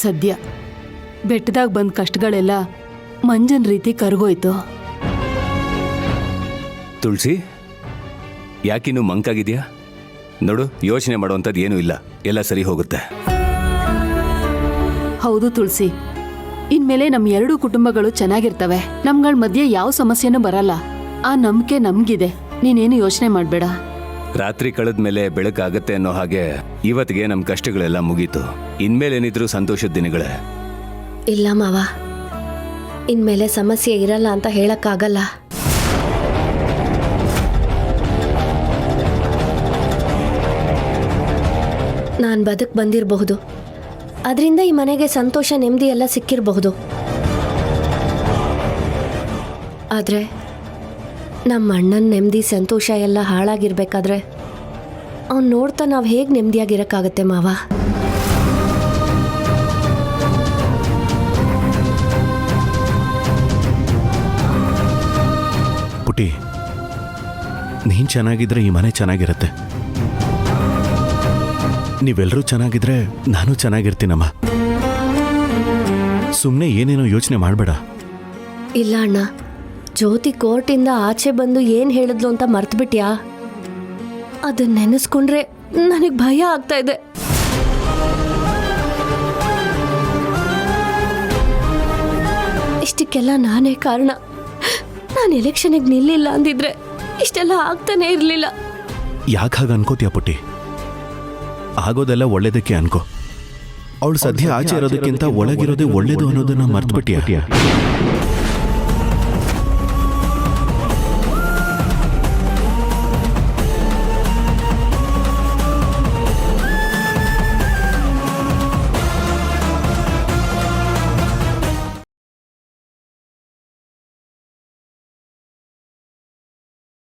ಸದ್ಯ ಬೆಟ್ಟದಾಗ ಬಂದ ಕಷ್ಟಗಳೆಲ್ಲ ಮಂಜನ್ ರೀತಿ ಕರ್ಗೋಯ್ತು. ತುಳಸಿ, ಯಾಕಿನ್ನು ಮಂಕಾಗಿದ್ಯಾ? ನೋಡು, ಯೋಚನೆ ಮಾಡುವಂಥದ್ದು ಏನೂ ಇಲ್ಲ, ಎಲ್ಲ ಸರಿ ಹೋಗುತ್ತೆ. ಹೌದು ತುಳಸಿ, ಇನ್ಮೇಲೆ ನಮ್ಮ ಎರಡೂ ಕುಟುಂಬಗಳು ಚೆನ್ನಾಗಿರ್ತವೆ. ನಮ್ಗಳ ಮಧ್ಯೆ ಯಾವ ಸಮಸ್ಯೆನೂ ಬರಲ್ಲ. ಆ ನಂಬಿಕೆ ನಮ್ಗಿದೆ. ನೀನೇನು ಯೋಚನೆ ಮಾಡಬೇಡ. ರಾತ್ರಿ ಕಳೆದ್ಮೇಲೆ ಬೆಳಕಾಗತ್ತೆ ಅನ್ನೋ ಹಾಗೆ ಇವತ್ತಿಗೆ ನಮ್ಮ ಕಷ್ಟಗಳೆಲ್ಲ ಮುಗೀತು. ಇನ್ಮೇಲೇನಿದ್ರು ಸಂತೋಷದ ದಿನಗಳೇ. ಇಲ್ಲ ಮಾವ, ಇನ್ಮೇಲೆ ಸಮಸ್ಯೆ ಇರಲ್ಲ ಅಂತ ಹೇಳಕ್ಕಾಗಲ್ಲ. ನಾನು ಬಂದಿರಬಹುದು, ಅದರಿಂದ ಈ ಮನೆಗೆ ಸಂತೋಷ ನೆಮ್ಮದಿ ಎಲ್ಲ ಸಿಕ್ಕಿರಬಹುದು. ಆದರೆ ನಮ್ಮ ಅಣ್ಣನ ನೆಮ್ಮದಿ ಸಂತೋಷ ಎಲ್ಲ ಹಾಳಾಗಿರ್ಬೇಕಾದ್ರೆ ಅವ್ನು ನೋಡ್ತಾ ನಾವು ಹೇಗೆ ನೆಮ್ಮದಿಯಾಗಿರೋಕ್ಕಾಗತ್ತೆ ಮಾವ? ಪುಟಿ, ನೀನು ಚೆನ್ನಾಗಿದ್ರೆ ಈ ಮನೆ ಚೆನ್ನಾಗಿರುತ್ತೆ. ನೀವೆಲ್ಲರೂ ಚೆನ್ನಾಗಿದ್ರೆ ನಾನು ಚೆನ್ನಾಗಿರ್ತೀನಮ್ಮ. ಸುಮ್ಮನೆ ಏನೇನೋ ಯೋಚನೆ ಮಾಡಬೇಡ. ಇಲ್ಲ ಅಣ್ಣ, ಜ್ಯೋತಿ ಕೋರ್ಟಿಂದ ಆಚೆ ಬಂದು ಏನು ಹೇಳಿದ್ಲು ಅಂತ ಮರ್ತ್ಬಿಟ್ಯಾ? ಅದನ್ನ ನೆನೆಸ್ಕೊಂಡ್ರೆ ನನಗೆ ಭಯ ಆಗ್ತಾ ಇದೆ. ಇಷ್ಟಕ್ಕೆಲ್ಲ ನಾನೇ ಕಾರಣ. ನಾನು ಎಲೆಕ್ಷನ್ಗೆ ನಿಲ್ಲಿಲ್ಲ ಅಂದಿದ್ರೆ ಇಷ್ಟೆಲ್ಲ ಆಗ್ತಾನೆ ಇರಲಿಲ್ಲ. ಯಾಕೆ ಹಾಗೆ ಅನ್ಕೋತೀಯ ಪುಟ್ಟಿ? ಆಗೋದೆಲ್ಲ ಒಳ್ಳೇದಕ್ಕೆ ಅನ್ಕೋ. ಅವಳು ಸದ್ಯ ಆಚೆ ಇರೋದಕ್ಕಿಂತ ಒಳಗಿರೋದೇ ಒಳ್ಳೇದು ಅನ್ನೋದನ್ನ ಮರ್ತ್ಬಿಟ್ಟಿಯ.